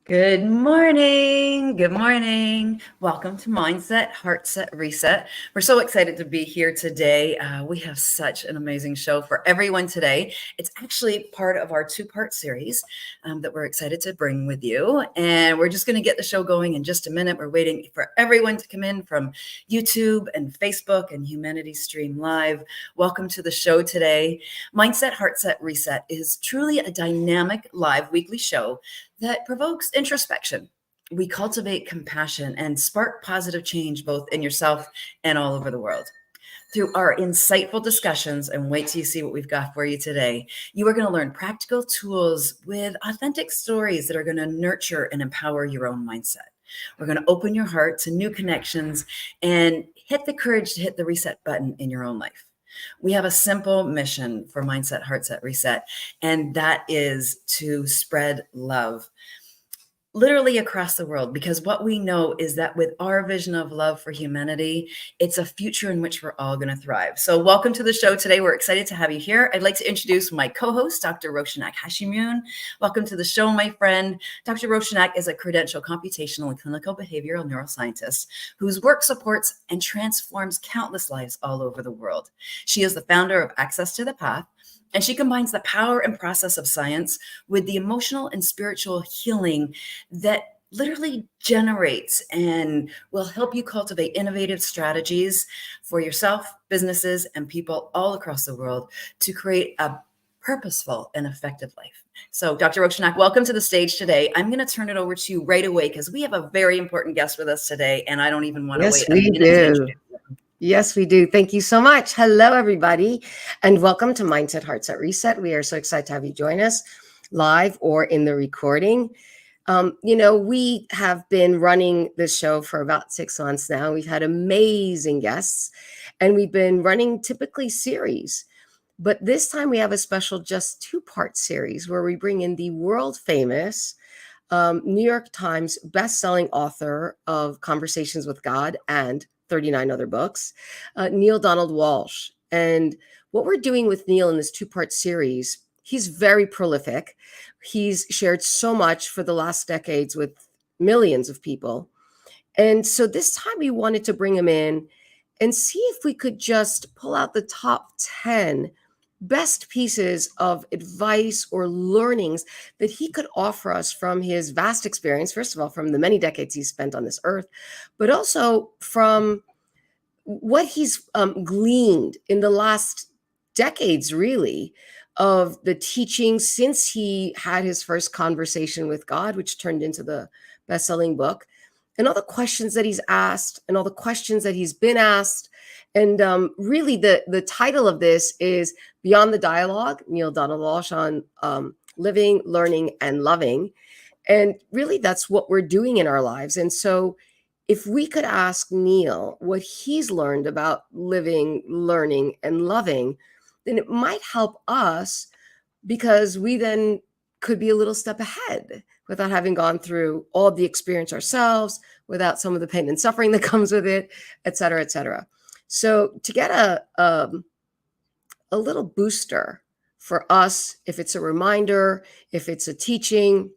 Good morning. Good morning. Welcome to Mindset, Heartset, Reset. We're so excited to be here today. We have such an amazing show for everyone today. It's actually part of our two-part series that we're excited to bring with you. And we're just going to get the show going in just a minute. We're waiting for everyone to come in from YouTube and Facebook and Humanity Stream Live. Welcome to the show today. Mindset, Heartset, Reset is truly a dynamic live weekly show that provokes introspection. We cultivate compassion and spark positive change both in yourself and all over the world. Through our insightful discussions, and wait till you see what we've got for you today, you are going to learn practical tools with authentic stories that are going to nurture and empower your own mindset. We're going to open your heart to new connections and hit the courage to hit the reset button in your own life. We have a simple mission for Mindset, Heartset, Reset, and that is to spread love literally across the world, because what we know is that with our vision of love for humanity, it's a future in which we're all going to thrive. So welcome to the show today. We're excited to have you here. I'd like to introduce my co-host, Dr. Roshanak Hashimoon. Welcome to the show, my friend. Dr. Roshanak is a credentialed computational and clinical behavioral neuroscientist whose work supports and transforms countless lives all over the world. She is the founder of Access to the Path, and she combines the power and process of science with the emotional and spiritual healing that literally generates and will help you cultivate innovative strategies for yourself, businesses, and people all across the world to create a purposeful and effective life. So, Dr. Roshanak, welcome to the stage today. I'm going to turn it over to you right away because we have a very important guest with us today, and I don't even want to wait a minute to introduce you. Yes, we do. Thank you so much. Hello, everybody, and welcome to Mindset, Heartset, Reset. We are so excited to have you join us live or in the recording. We have been running this show for about 6 months now. We've had amazing guests, and we've been running typically series. But this time we have a special just 2-part series where we bring in the world famous New York Times best-selling author of Conversations with God and 39 other books, Neale Donald Walsch. And what we're doing with Neale in this 2-part series, he's very prolific. He's shared so much for the last decades with millions of people. And so this time we wanted to bring him in and see if we could just pull out the top 10 best pieces of advice or learnings that he could offer us from his vast experience, first of all, from the many decades he's spent on this earth, but also from what he's gleaned in the last decades, really, of the teaching since he had his first conversation with God, which turned into the best-selling book, and all the questions that he's asked and all the questions that he's been asked. And really, the title of this is Beyond the Dialogue, Neale Donald Walsch on living, learning, and loving. And really, that's what we're doing in our lives. And so if we could ask Neale what he's learned about living, learning, and loving, then it might help us, because we then could be a little step ahead without having gone through all the experience ourselves, without some of the pain and suffering that comes with it, et cetera, et cetera. So to get a little booster for us, if it's a reminder, if it's a teaching,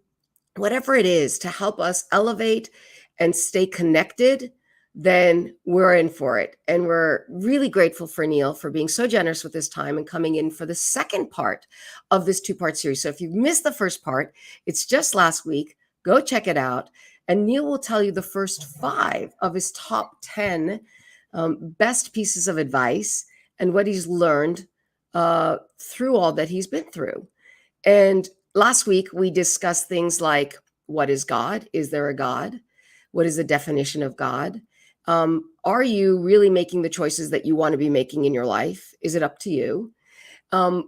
whatever it is to help us elevate and stay connected, then we're in for it. And we're really grateful for Neale for being so generous with his time and coming in for the second part of this 2-part series. So if you've missed the first part, it's just last week. Go check it out. And Neale will tell you the first 5 of his top 10 best pieces of advice and what he's learned through all that he's been through. And last week, we discussed things like, what is God? Is there a God? What is the definition of God? Are you really making the choices that you want to be making in your life? Is it up to you?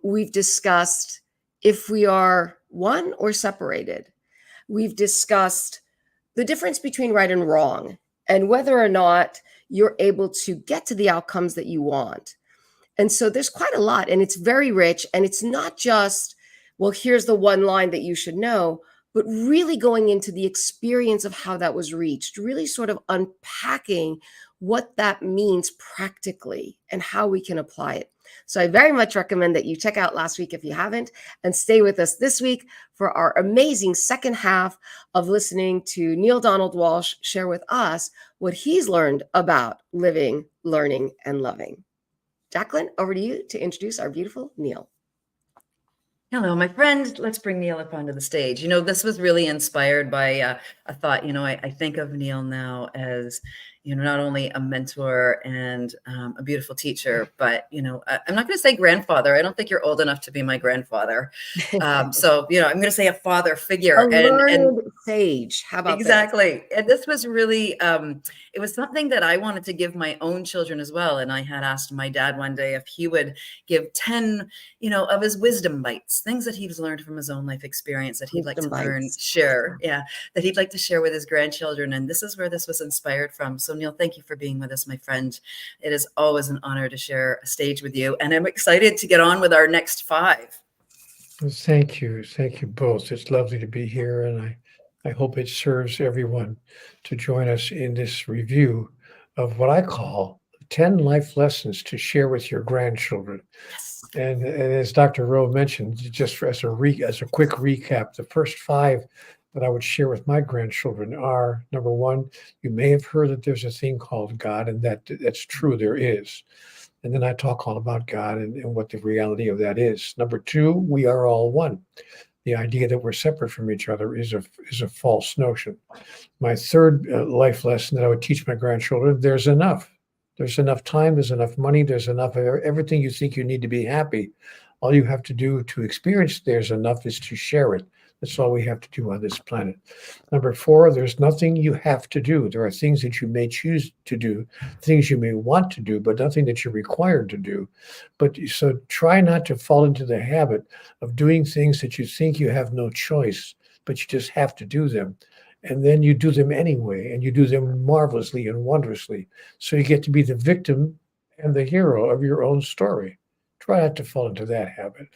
We've discussed if we are one or separated. We've discussed the difference between right and wrong and whether or not you're able to get to the outcomes that you want. And so there's quite a lot, and it's very rich. And it's not just, well, here's the one line that you should know, but really going into the experience of how that was reached, really sort of unpacking what that means practically and how we can apply it. So I very much recommend that you check out last week if you haven't, and stay with us this week for our amazing second half of listening to Neale Donald Walsch share with us what he's learned about living, learning, and loving. Jacqueline, over to you to introduce our beautiful Neale. Hello, my friend. Let's bring Neale up onto the stage. This was really inspired by a thought. I think of Neale now as, not only a mentor and a beautiful teacher, but, I'm not going to say grandfather. I don't think you're old enough to be my grandfather. So, I'm going to say a father figure. A learned sage. How about exactly. And this was really, it was something that I wanted to give my own children as well. And I had asked my dad one day if he would give 10, of his wisdom bites, things that he's learned from his own life experience that he'd like to learn, share. Yeah. That he'd like to share with his grandchildren. And this is where this was inspired from. So Neale, thank you for being with us, my friend. It is always an honor to share a stage with you. And I'm excited to get on with our next 5. Well, thank you. Thank you both. It's lovely to be here. And I hope it serves everyone to join us in this review of what I call 10 life lessons to share with your grandchildren. Yes. And as Dr. Rowe mentioned, just as a quick recap, the first 5 that I would share with my grandchildren are, number 1, you may have heard that there's a thing called God, and that's true, there is. And then I talk all about God and what the reality of that is. Number 2, we are all one. The idea that we're separate from each other is a false notion. My third life lesson that I would teach my grandchildren, there's enough. There's enough time, there's enough money, there's enough of everything you think you need to be happy. All you have to do to experience there's enough is to share it. That's all we have to do on this planet. Number 4, there's nothing you have to do. There are things that you may choose to do, things you may want to do, but nothing that you're required to do. But so try not to fall into the habit of doing things that you think you have no choice, but you just have to do them. And then you do them anyway, and you do them marvelously and wondrously. So you get to be the victim and the hero of your own story. Try not to fall into that habit.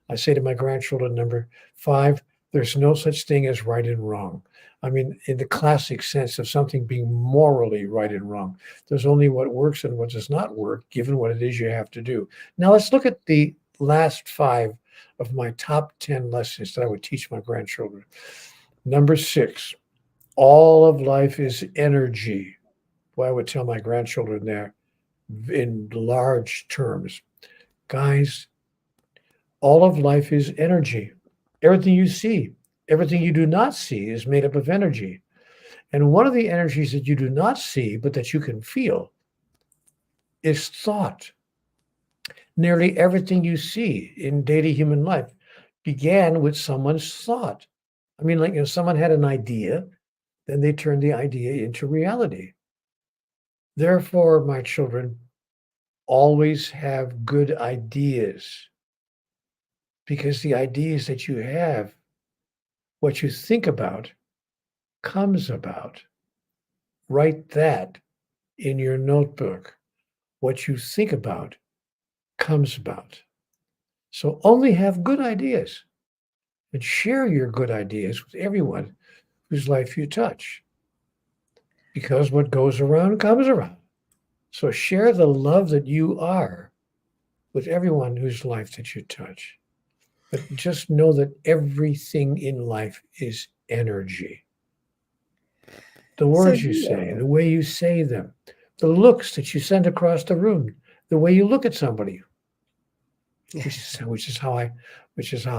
I say to my grandchildren, number 5, there's no such thing as right and wrong. I mean, in the classic sense of something being morally right and wrong. There's only what works and what does not work, given what it is you have to do. Now let's look at the last 5 of my top 10 lessons that I would teach my grandchildren. Number 6, all of life is energy. Well, I would tell my grandchildren there in large terms, guys, all of life is energy. Everything you see, everything you do not see is made up of energy. And one of the energies that you do not see, but that you can feel, is thought. Nearly everything you see in daily human life began with someone's thought. I mean, like, someone had an idea, then they turned the idea into reality. Therefore, my children, always have good ideas. Because the ideas that you have, what you think about, comes about. Write that in your notebook. What you think about comes about. So only have good ideas and share your good ideas with everyone whose life you touch. Because what goes around comes around. So share the love that you are with everyone whose life that you touch. But just know that everything in life is energy. The words you say, the way you say them, the looks that you send across the room, the way you look at somebody, which is how I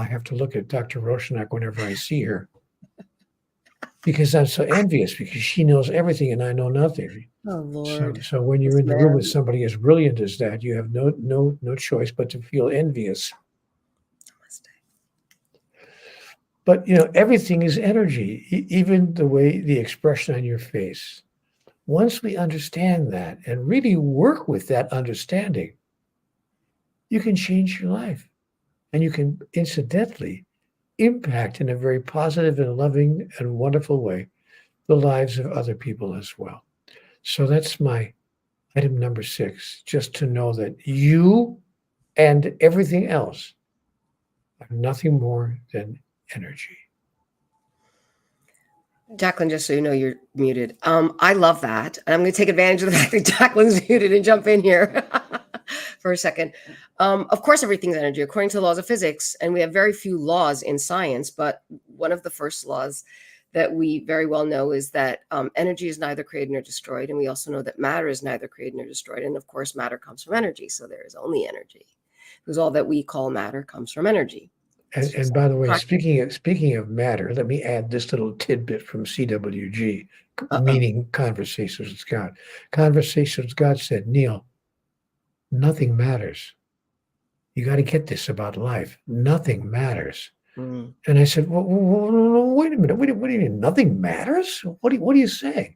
have to look at Dr. Roshanak whenever I see her, because I'm so envious because she knows everything and I know nothing. Oh Lord! So when you're in the room with somebody as brilliant as that, you have no choice but to feel envious. But everything is energy, even the expression on your face. Once we understand that and really work with that understanding, you can change your life. And you can incidentally impact in a very positive and loving and wonderful way the lives of other people as well. So that's my item number 6, just to know that you and everything else are nothing more than energy. Jacqueline, just so you know, you're muted. I love that. And I'm going to take advantage of the fact that Jacqueline's muted and jump in here for a second. Of course, everything's energy according to the laws of physics. And we have very few laws in science. But one of the first laws that we very well know is that energy is neither created nor destroyed. And we also know that matter is neither created nor destroyed. And of course, matter comes from energy. So there is only energy, because all that we call matter comes from energy. And by the way, speaking of matter, let me add this little tidbit from CWG, meaning Conversations with God. Conversations with God said, Neale, nothing matters. You got to get this about life. Nothing matters. Mm. And I said, well, wait a minute. What do you mean? Nothing matters? What are you saying?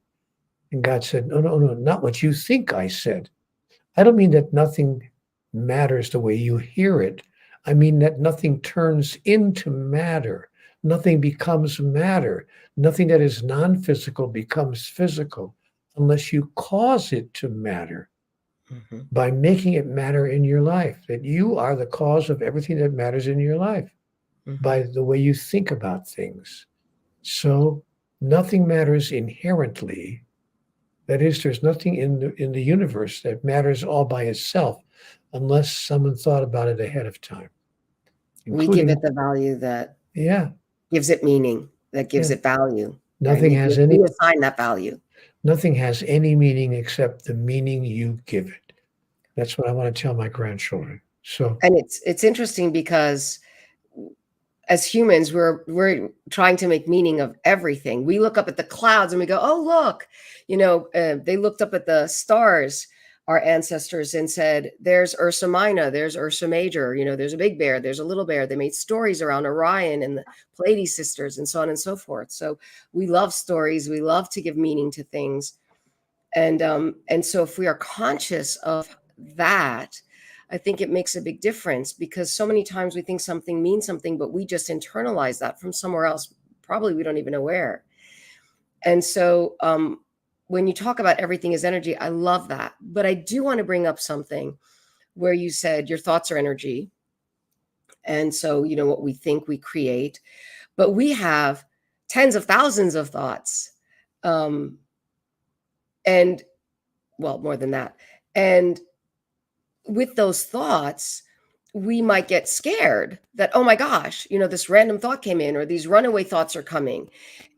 And God said, no, not what you think I said. I don't mean that nothing matters the way you hear it. I mean that nothing turns into matter. Nothing becomes matter. Nothing that is non-physical becomes physical unless you cause it to matter by making it matter in your life. That you are the cause of everything that matters in your life by the way you think about things. So nothing matters inherently. That is, there's nothing in the universe that matters all by itself unless someone thought about it ahead of time. We give it the value that gives it meaning, that gives it value. Nothing has any. We assign that value. Nothing has any meaning except the meaning you give it. That's what I want to tell my grandchildren. So, and it's interesting because as humans, we're trying to make meaning of everything. We look up at the clouds and we go, oh, look, they looked up at the stars, our ancestors, and said, there's Ursa Minor, there's Ursa Major, there's a big bear, there's a little bear. They made stories around Orion and the Pleiades sisters and so on and so forth. So we love stories. We love to give meaning to things. And so if we are conscious of that, I think it makes a big difference, because so many times we think something means something, but we just internalize that from somewhere else. Probably we don't even know where. And so when you talk about everything is energy, I love that. But I do want to bring up something where you said your thoughts are energy. And so, what we think we create, but we have tens of thousands of thoughts. And well, more than that. And with those thoughts, we might get scared that, oh my gosh, this random thought came in, or these runaway thoughts are coming.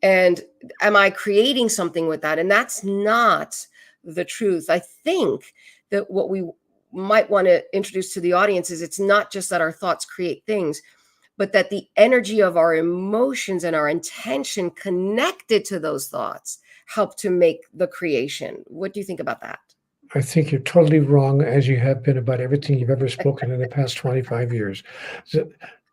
And am I creating something with that? And that's not the truth. I think that what we might want to introduce to the audience is it's not just that our thoughts create things, but that the energy of our emotions and our intention connected to those thoughts help to make the creation. What do you think about that? I think you're totally wrong, as you have been about everything you've ever spoken in the past 25 years.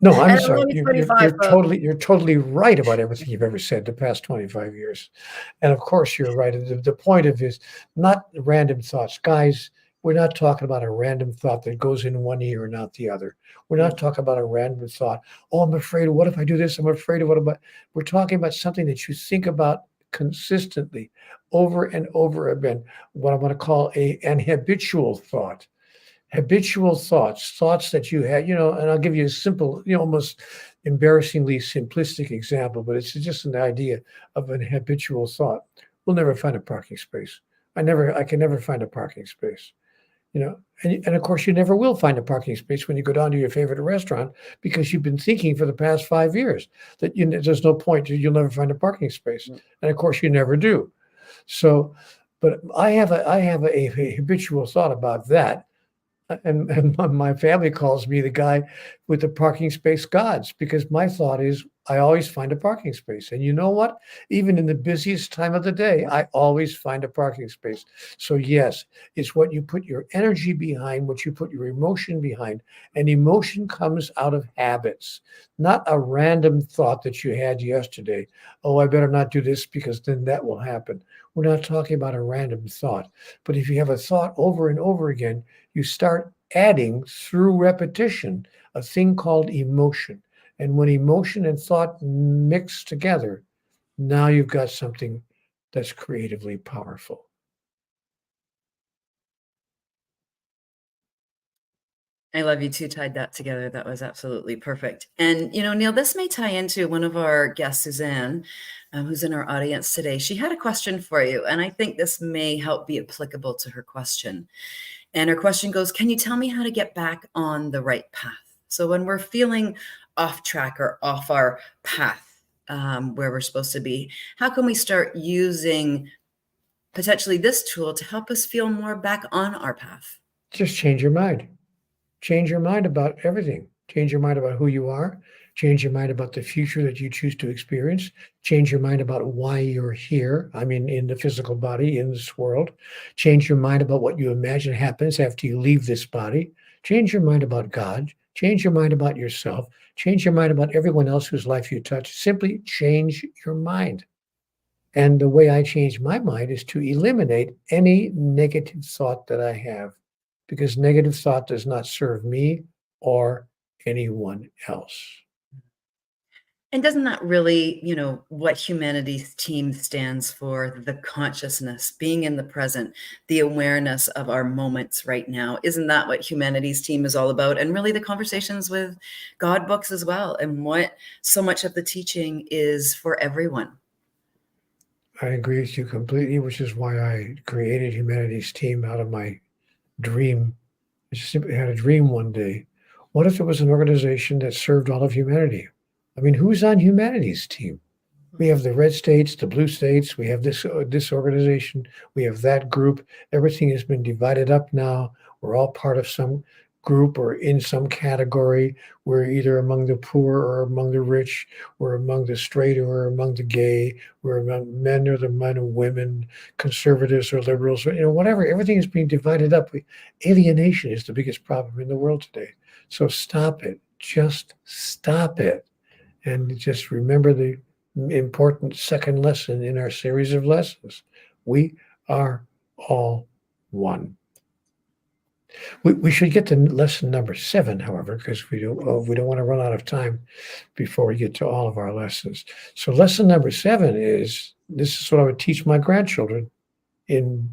No, I'm sorry. You're totally right about everything you've ever said the past 25 years. And of course, you're right. The point of is not random thoughts. Guys, we're not talking about a random thought that goes in one ear and out the other. We're not talking about a random thought. Oh, I'm afraid. What if I do this? I'm afraid of what about. We're talking about something that you think about consistently over and over again, what I want to call an habitual thought. Habitual thoughts that you had, and I'll give you a simple, almost embarrassingly simplistic example, but it's just an idea of an habitual thought. We'll never find a parking space. I can never find a parking space. And of course, you never will find a parking space when you go down to your favorite restaurant, because you've been thinking for the past 5 years that there's no point, you'll never find a parking space. And of course, you never do. So, but I have a habitual thought about that. And my family calls me the guy with the parking space gods, because my thought is I always find a parking space. And you know what? Even in the busiest time of the day, I always find a parking space. So yes, it's what you put your energy behind, what you put your emotion behind. And emotion comes out of habits, not a random thought that you had yesterday. Oh, I better not do this because then that will happen. We're not talking about a random thought. But if you have a thought over and over again, you start adding, through repetition, a thing called emotion. And when emotion and thought mix together, now you've got something that's creatively powerful. I love you two tied that together. That was absolutely perfect. And, Neil, this may tie into one of our guests, Suzanne, who's in our audience today. She had a question for you, and I think this may help be applicable to her question. And her question goes, can you tell me how to get back on the right path? So when we're feeling off track or off our path, where we're supposed to be, how can we start using potentially this tool to help us feel more back on our path? Just change your mind. Change your mind about everything. Change your mind about who you are. Change your mind about the future that you choose to experience. Change your mind about why you're here. I mean, in the physical body, in this world. Change your mind about what you imagine happens after you leave this body. Change your mind about God. Change your mind about yourself. Change your mind about everyone else whose life you touch. Simply change your mind. And the way I change my mind is to eliminate any negative thought that I have, because negative thought does not serve me or anyone else. And doesn't that really, what humanity's team stands for, the consciousness, being in the present, the awareness of our moments right now? Isn't that what humanity's team is all about? And really the conversations with God books as well, and what so much of the teaching is for everyone. I agree with you completely, which is why I created humanity's team out of my dream. I just simply had a dream one day. What if there was an organization that served all of humanity? I mean, who's on humanity's team? We have the red states, the blue states. We have this organization. We have that group. Everything has been divided up now. We're all part of some group or in some category. We're either among the poor or among the rich. We're among the straight or among the gay. We're among men or the men or women, conservatives or liberals, or whatever. Everything is being divided up. Alienation is the biggest problem in the world today. So stop it. Just stop it. And just remember the important second lesson in our series of lessons. We are all one. We should get to lesson number 7, however, because we don't want to run out of time before we get to all of our lessons. So lesson number 7 is, this is what I would teach my grandchildren in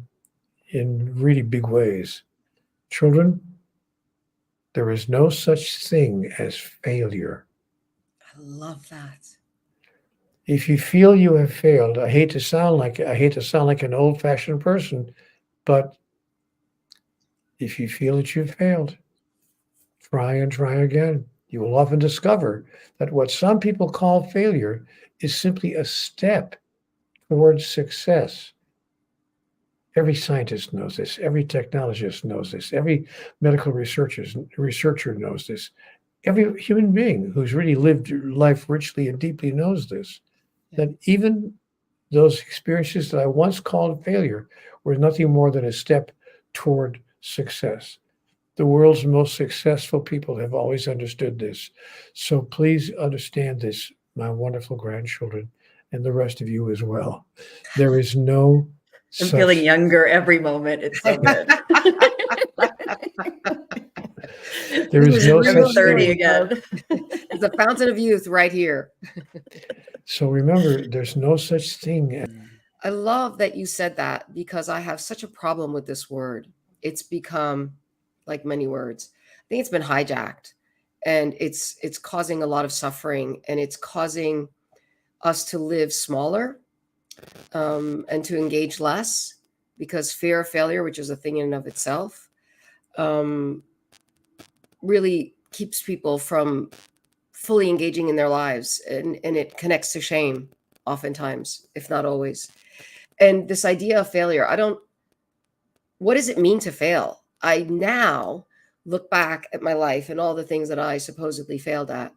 really big ways. Children, there is no such thing as failure. I love that. If you feel you have failed, I hate to sound like an old-fashioned person, but if you feel that you've failed, try and try again. You will often discover that what some people call failure is simply a step towards success. Every scientist knows this. Every technologist knows this. Every medical researcher knows this. Every human being who's really lived life richly and deeply knows this, that even those experiences that I once called failure were nothing more than a step toward success. The world's most successful people have always understood this. So please understand this, my wonderful grandchildren, and the rest of you as well. There is no I'm feeling younger every moment. It's so good. There is no such 30 thing again. It's a fountain of youth right here. So remember, there's no such thing. I love that you said that, because I have such a problem with this word. It's become, like many words, I think it's been hijacked, and it's causing a lot of suffering, and it's causing us to live smaller, and to engage less, because fear of failure, which is a thing in and of itself, really keeps people from fully engaging in their lives, and it connects to shame oftentimes, if not always. And this idea of failure, what does it mean to fail? I now look back at my life and all the things that I supposedly failed at,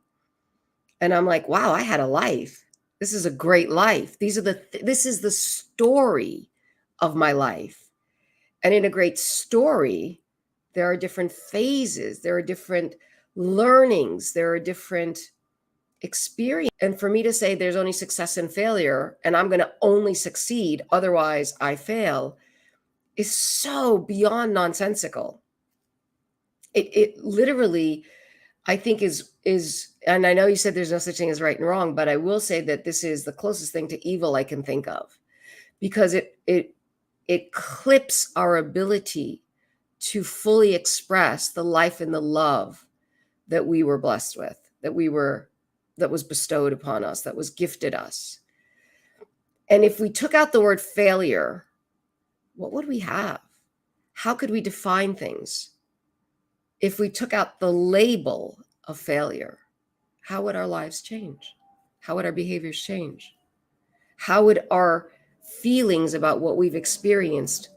and I'm like, wow, I had a life. This is a great life. This is the story of my life. And in a great story, there are different phases, there are different learnings, there are different experience. And for me to say there's only success and failure, and I'm going to only succeed, otherwise I fail, is so beyond nonsensical. It literally, I think is, and I know you said there's no such thing as right and wrong, but I will say that this is the closest thing to evil I can think of, because it clips our ability to fully express the life and the love that we were blessed with, that was bestowed upon us, that was gifted us. And if we took out the word failure, what would we have? How could we define things? If we took out the label of failure, how would our lives change? How would our behaviors change? How would our feelings about what we've experienced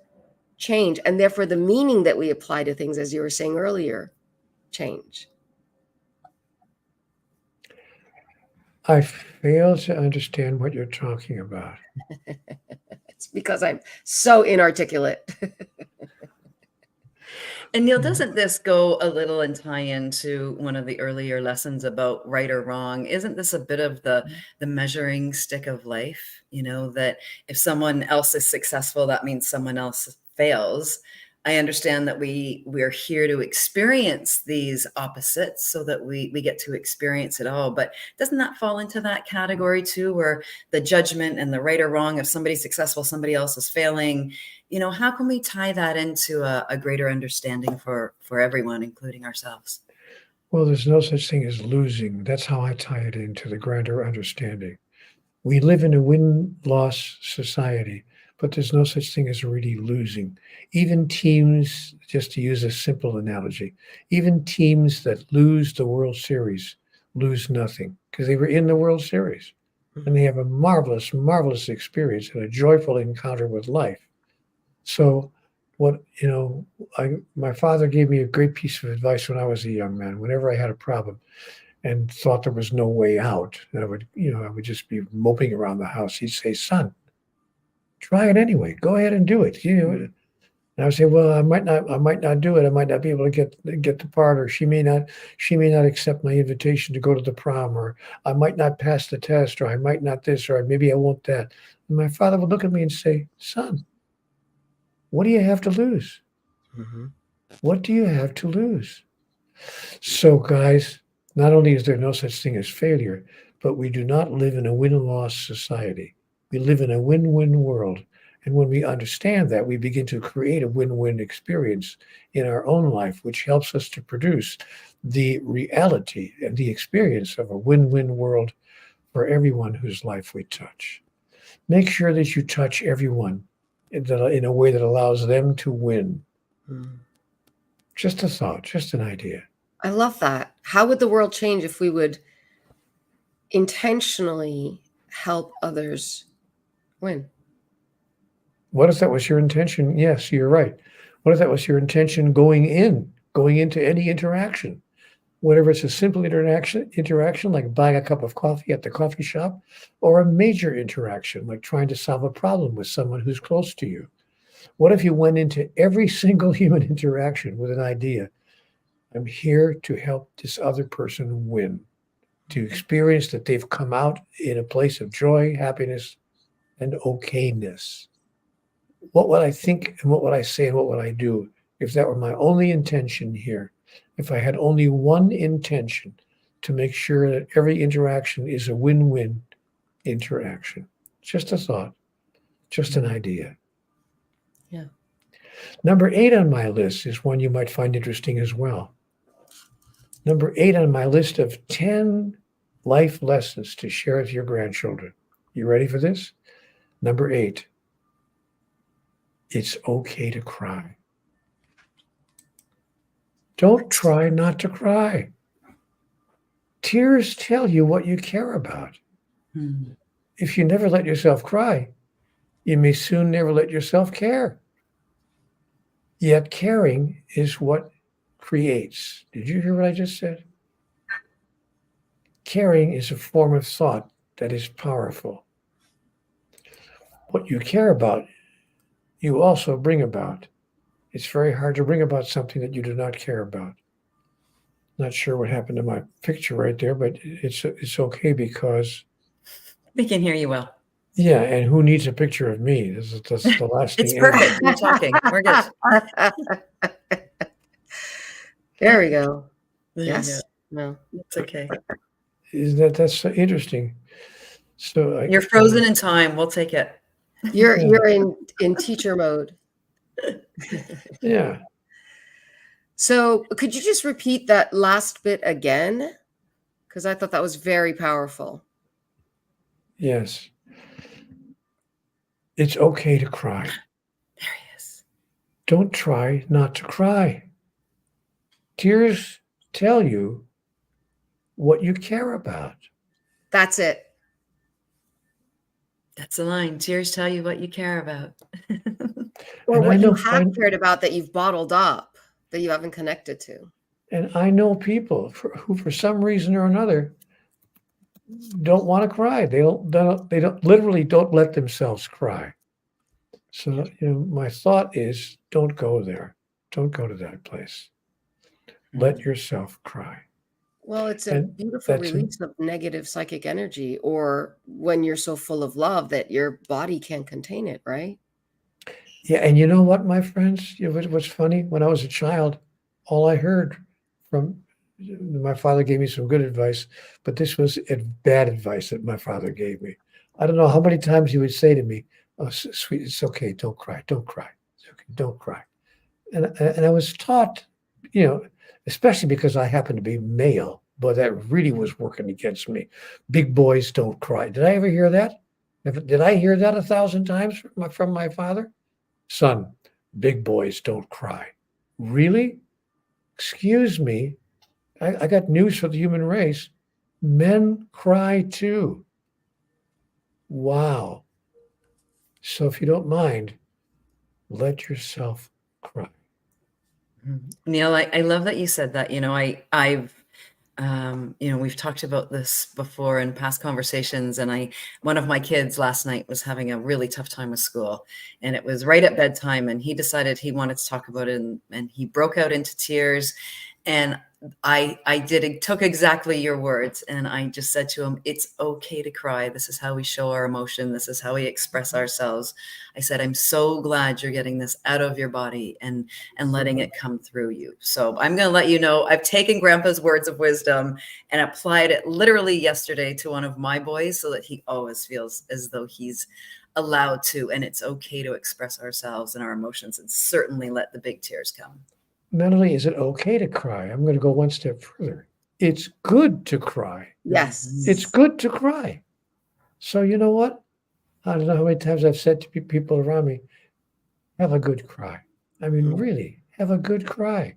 change? And therefore, the meaning that we apply to things, as you were saying earlier, change. I fail to understand what you're talking about. It's because I'm so inarticulate. And Neale, doesn't this go a little and tie into one of the earlier lessons about right or wrong? Isn't this a bit of the measuring stick of life? You know, that if someone else is successful, that means someone else fails. I understand that we're here to experience these opposites so that we get to experience it all. But doesn't that fall into that category too, where the judgment and the right or wrong, if somebody's successful, somebody else is failing? You know, how can we tie that into a greater understanding for everyone, including ourselves? Well, there's no such thing as losing. That's how I tie it into the grander understanding. We live in a win-loss society, but there's no such thing as really losing. Even teams, just to use a simple analogy, even teams that lose the World Series lose nothing because they were in the World Series and they have a marvelous, marvelous experience and a joyful encounter with life. So my father gave me a great piece of advice when I was a young man. Whenever I had a problem and thought there was no way out, and I would just be moping around the house, he'd say, "Son, try it anyway. Go ahead and do it." And I would say, "Well, I might not do it. I might not be able to get the part, or she may not accept my invitation to go to the prom, or I might not pass the test, or I might not this, or maybe I won't that." And my father would look at me and say, "Son, what do you have to lose? Mm-hmm. What do you have to lose?" So, guys, not only is there no such thing as failure, but we do not live in a win-loss society. We live in a win-win world. And when we understand that, we begin to create a win-win experience in our own life, which helps us to produce the reality and the experience of a win-win world for everyone whose life we touch. Make sure that you touch everyone in a way that allows them to win. Just a thought, just an idea. I love that. How would the world change if we would intentionally help others win? What if that was your intention? Yes, you're right. What if that was your intention going into any interaction? Whether it's a simple interaction like buying a cup of coffee at the coffee shop, or a major interaction like trying to solve a problem with someone who's close to you. What if you went into every single human interaction with an idea? I'm here to help this other person win, to experience that they've come out in a place of joy, happiness, and okayness. What would I think and what would I say and what would I do if that were my only intention here? If I had only one intention, to make sure that every interaction is a win-win interaction. Just a thought, just an idea. Yeah. Number 8 on my list is one you might find interesting as well. Number 8 on my list of 10 life lessons to share with your grandchildren. You ready for this? Number 8, it's okay to cry. Don't try not to cry. Tears tell you what you care about. If you never let yourself cry, you may soon never let yourself care. Yet caring is what creates. Did you hear what I just said? Caring is a form of thought that is powerful. What you care about, you also bring about. It's very hard to bring about something that you do not care about. Not sure what happened to my picture right there, but it's okay because We can hear you well. yeah, and who needs a picture of me? That's the last thing. It's perfect. You're talking. We're good. There we go. There Yes. you go. No. It's okay. That's so interesting. So You're frozen in time. We'll take it. You're in teacher mode. Yeah. So could you just repeat that last bit again? Because I thought that was very powerful. Yes. It's okay to cry. There he is. Don't try not to cry. Tears tell you what you care about. That's it. That's the line. Tears tell you what you care about. Or And I what you know, have cared about that you've bottled up, that you haven't connected to. and I know people who, for some reason or another, don't want to cry. They don't literally don't let themselves cry. So, my thought is, don't go there. Don't go to that place. Let yourself cry. Well, it's a And beautiful that's release of negative psychic energy, or when you're so full of love that your body can't contain it, right? Yeah, and you know what, my friends? What's funny? When I was a child, all I heard from my father gave me some good advice, but this was bad advice that my father gave me. I don't know how many times he would say to me, "Oh, sweet, it's okay. Don't cry. Don't cry. It's okay. Don't cry." And I was taught, especially because I happened to be male, but that really was working against me. Big boys don't cry. Did I ever hear that? Did I hear that 1,000 times from my father? Son, big boys don't cry. Really? Excuse me. I got news for the human race. Men cry too. Wow. So if you don't mind, let yourself cry. Neale, I love that you said that. We've talked about this before in past conversations, and one of my kids last night was having a really tough time with school, and it was right at bedtime, and he decided he wanted to talk about it, and he broke out into tears. And I took exactly your words, and I just said to him, it's okay to cry. This is how we show our emotion. This is how we express ourselves. I said, I'm so glad you're getting this out of your body and letting it come through you. So I'm going to let you know, I've taken Grandpa's words of wisdom and applied it literally yesterday to one of my boys, so that he always feels as though he's allowed to, and it's okay to express ourselves and our emotions, and certainly let the big tears come. Not only is it okay to cry, I'm going to go one step further. It's good to cry. Yes. It's good to cry. So you know what? I don't know how many times I've said to people around me, have a good cry. I mean, really, have a good cry.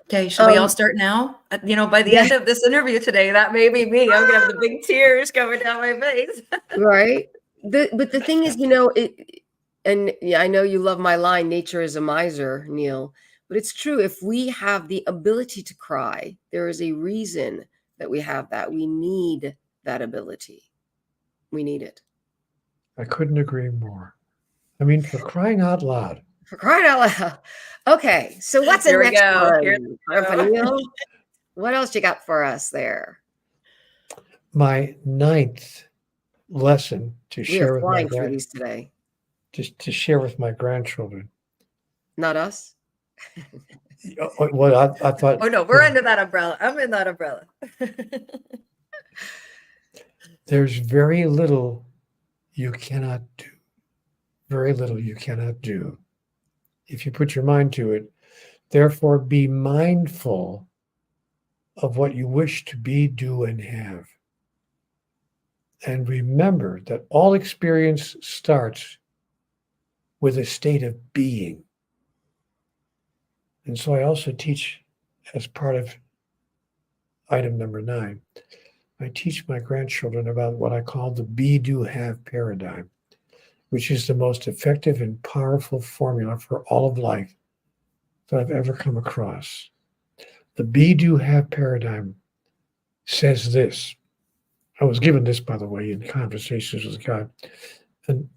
Okay, should we all start now? By the end of this interview today, that may be me. I'm gonna have the big tears going down my face. Right. But the thing is, and yeah, I know you love my line, nature is a miser, Neale, but it's true. If we have the ability to cry, there is a reason that we have that. We need that ability. We need it. I couldn't agree more. I mean, for crying out loud. For crying out loud. Okay, so what's the next one? Grandpa Neale? What else you got for us there? My 9th lesson to share with my through these today. Just to share with my grandchildren. Not us? Well, I thought. Oh no, we're under that umbrella. I'm in that umbrella. There's very little you cannot do. Very little you cannot do if you put your mind to it. Therefore, be mindful of what you wish to be, do, and have. And remember that all experience starts with a state of being. And so I also teach, as part of item number 9, I teach my grandchildren about what I call the be, do, have paradigm, which is the most effective and powerful formula for all of life that I've ever come across. The be, do, have paradigm says this. I was given this, by the way, in conversations with God. And,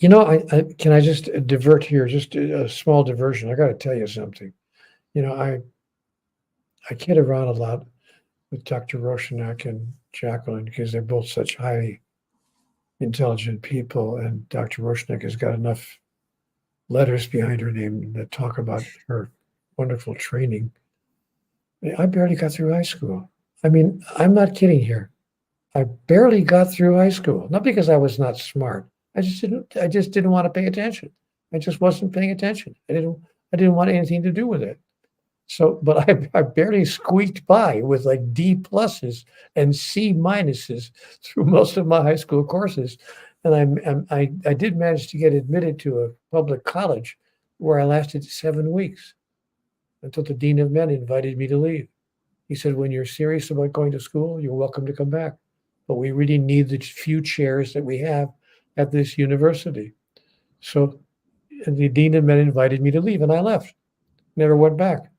can I just divert here, just a small diversion? I got to tell you something. I kid around a lot with Dr. Roshanak and Jacqueline because they're both such highly intelligent people. And Dr. Roshanak has got enough letters behind her name that talk about her wonderful training. I barely got through high school. I mean, I'm not kidding here. I barely got through high school, not because I was not smart. I just didn't want to pay attention. I just wasn't paying attention. I didn't want anything to do with it. So, but I barely squeaked by with like D pluses and C minuses through most of my high school courses. And I did manage to get admitted to a public college where I lasted 7 weeks until the dean of men invited me to leave. He said, when you're serious about going to school, you're welcome to come back. But we really need the few chairs that we have at this university. So the dean of men invited me to leave, and I left. Never went back.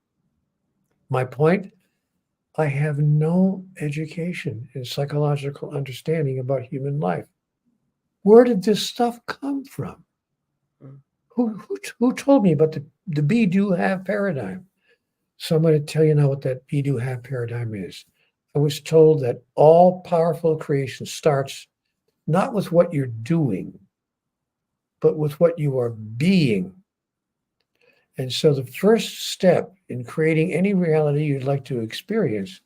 My point, I have no education in psychological understanding about human life. Where did this stuff come from? Who told me about the be, do, have paradigm? So I'm going to tell you now what that be, do, have paradigm is. I was told that all powerful creation starts not with what you're doing, but with what you are being. And so the first step in creating any reality you'd like to experience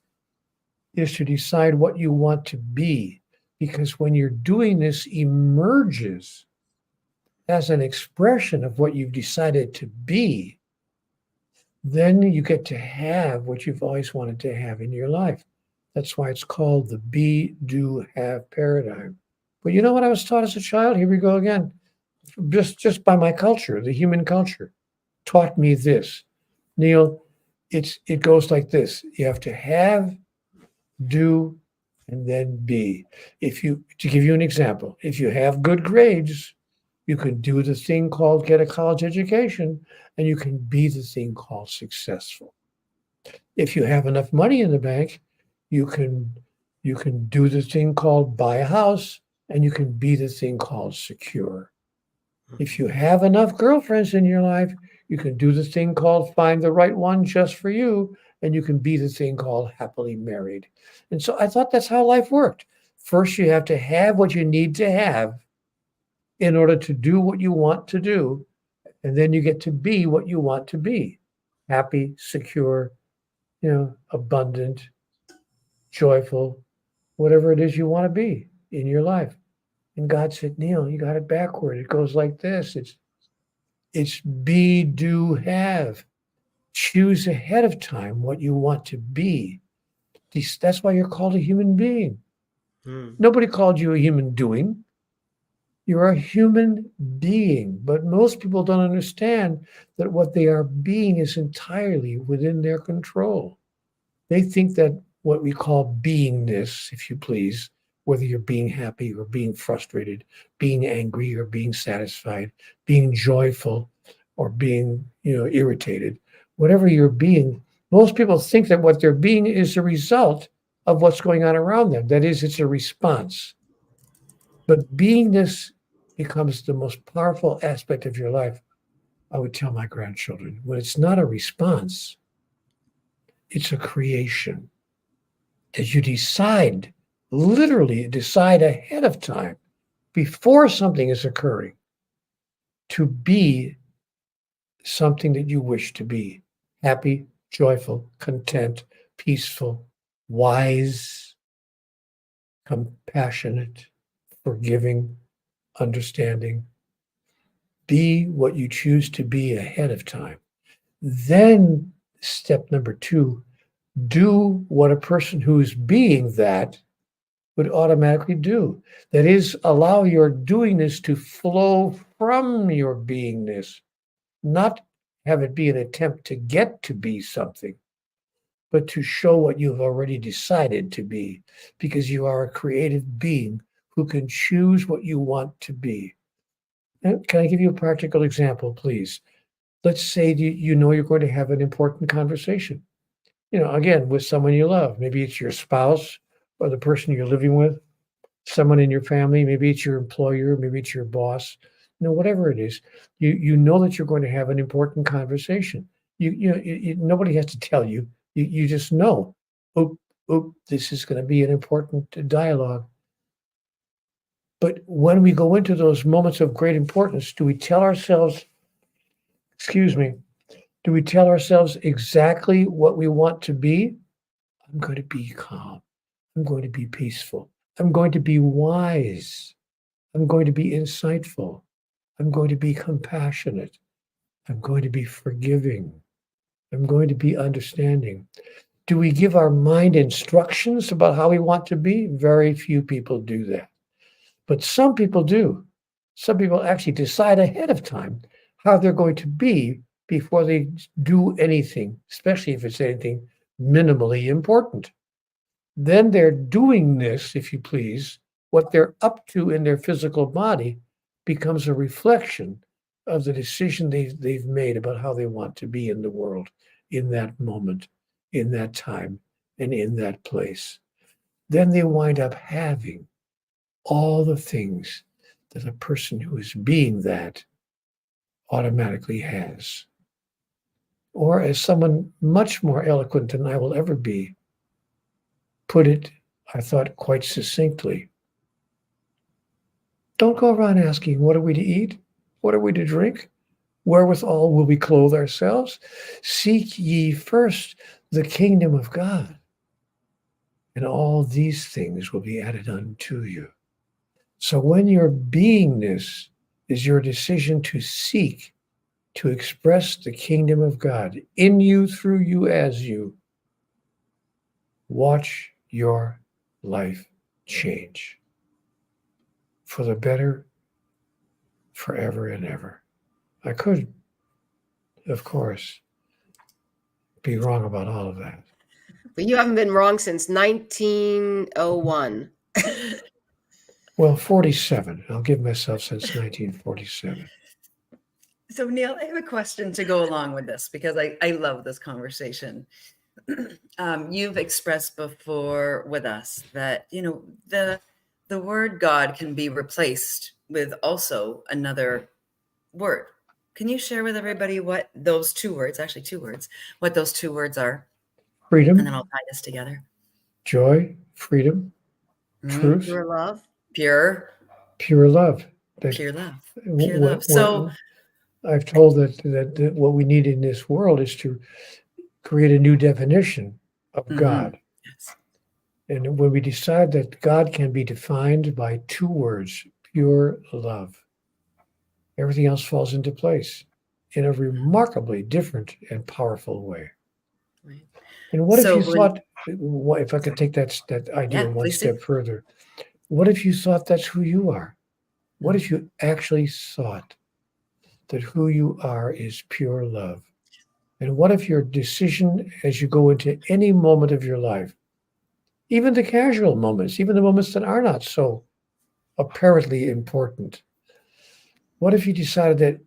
is to decide what you want to be. Because when you're doing this emerges as an expression of what you've decided to be, then you get to have what you've always wanted to have in your life. That's why it's called the be, do, have paradigm. But you know what I was taught as a child? Here we go again. Just by my culture, the human culture taught me this. Neale, it goes like this. You have to have, do, and then be. To give you an example, if you have good grades, you can do the thing called get a college education, and you can be the thing called successful. If you have enough money in the bank, you can do the thing called buy a house, and you can be the thing called secure. If you have enough girlfriends in your life, you can do the thing called find the right one just for you, and you can be the thing called happily married. And so I thought that's how life worked. First, you have to have what you need to have in order to do what you want to do, and then you get to be what you want to be. Happy, secure, abundant, joyful, whatever it is you want to be in your life. And God said, Neale, you got it backward. It goes like this. It's be, do, have. Choose ahead of time what you want to be. That's why you're called a human being. Nobody called you a human doing. You're a human being. But most people don't understand that what they are being is entirely within their control. They think that what we call beingness, if you please, whether you're being happy or being frustrated, being angry or being satisfied, being joyful or being, irritated, whatever you're being, most people think that what they're being is a result of what's going on around them. That is, it's a response. But beingness becomes the most powerful aspect of your life. I would tell my grandchildren, when it's not a response, it's a creation. As you literally decide ahead of time, before something is occurring, to be something that you wish to be. Happy, joyful, content, peaceful, wise, compassionate, forgiving, understanding. Be what you choose to be ahead of time. Then step number 2, do what a person who's being that would automatically do. That is, allow your doingness to flow from your beingness, not have it be an attempt to get to be something, but to show what you've already decided to be, because you are a creative being who can choose what you want to be. Can I give you a practical example, please? Let's say you're going to have an important conversation, again, with someone you love. Maybe it's your spouse or the person you're living with, someone in your family, maybe it's your employer, maybe it's your boss, whatever it is, you know that you're going to have an important conversation. Nobody has to tell you. You just know, this is going to be an important dialogue. But when we go into those moments of great importance, do we tell ourselves exactly what we want to be? I'm going to be calm. I'm going to be peaceful. I'm going to be wise. I'm going to be insightful. I'm going to be compassionate. I'm going to be forgiving. I'm going to be understanding. Do we give our mind instructions about how we want to be? Very few people do that. But some people do. Some people actually decide ahead of time how they're going to be before they do anything, especially if it's anything minimally important. Then they're doing this, if you please, what they're up to in their physical body becomes a reflection of the decision they've made about how they want to be in the world, in that moment, in that time, and in that place. Then they wind up having all the things that a person who is being that automatically has. Or as someone much more eloquent than I will ever be put it, I thought quite succinctly, don't go around asking, what are we to eat? What are we to drink? Wherewithal will we clothe ourselves? Seek ye first the kingdom of God, and all these things will be added unto you. So when your beingness is your decision to seek, to express the kingdom of God in you, through you, as you, watch your life change for the better, forever and ever. I could, of course, be wrong about all of that. But you haven't been wrong since 1901. Well, 47. I'll give myself since 1947. So, Neale, I have a question to go along with this because I love this conversation. You've expressed before with us that, the word God can be replaced with also another word. Can you share with everybody what those two words, actually two words, what those two words are? Freedom, And then I'll tie this together. joy, freedom, truth, Pure love. Pure love. Pure love. Pure love. So I've told that what we need in this world is to create a new definition of God. Yes. And when we decide that God can be defined by two words, pure love, everything else falls into place in a remarkably different and powerful way. Right. And what if you So thought, if I could take that idea Yeah, one please do. step further, what if you thought that's who you are? What if you actually thought that who you are is pure love? And what if your decision as you go into any moment of your life, even the casual moments, even the moments that are not so apparently important, what if you decided that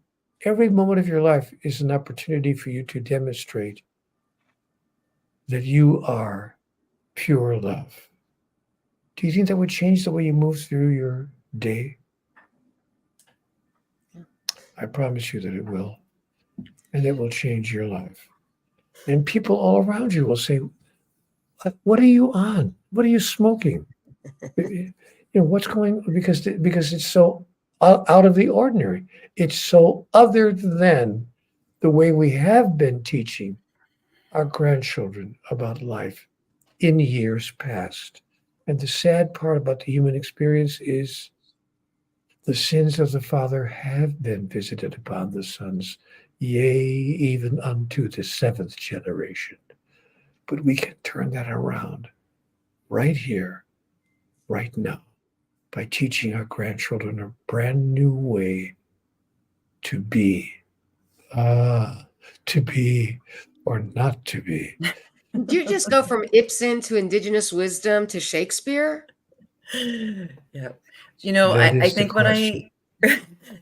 every moment of your life is an opportunity for you to demonstrate that you are pure love? Do you think that would change the way you move through your day? I promise you that it will. And it will change your life. And people all around you will say, what are you on? What are you smoking? What's going on? Because it's so out of the ordinary. It's so other than the way we have been teaching our grandchildren about life in years past. And the sad part about the human experience is the sins of the Father have been visited upon the sons, yea, even unto the seventh generation. But we can turn that around right here, right now, by teaching our grandchildren a brand new way to be. To be or not to be. Do you just go from Ibsen to indigenous wisdom to Shakespeare? Yeah. That I is the think what question.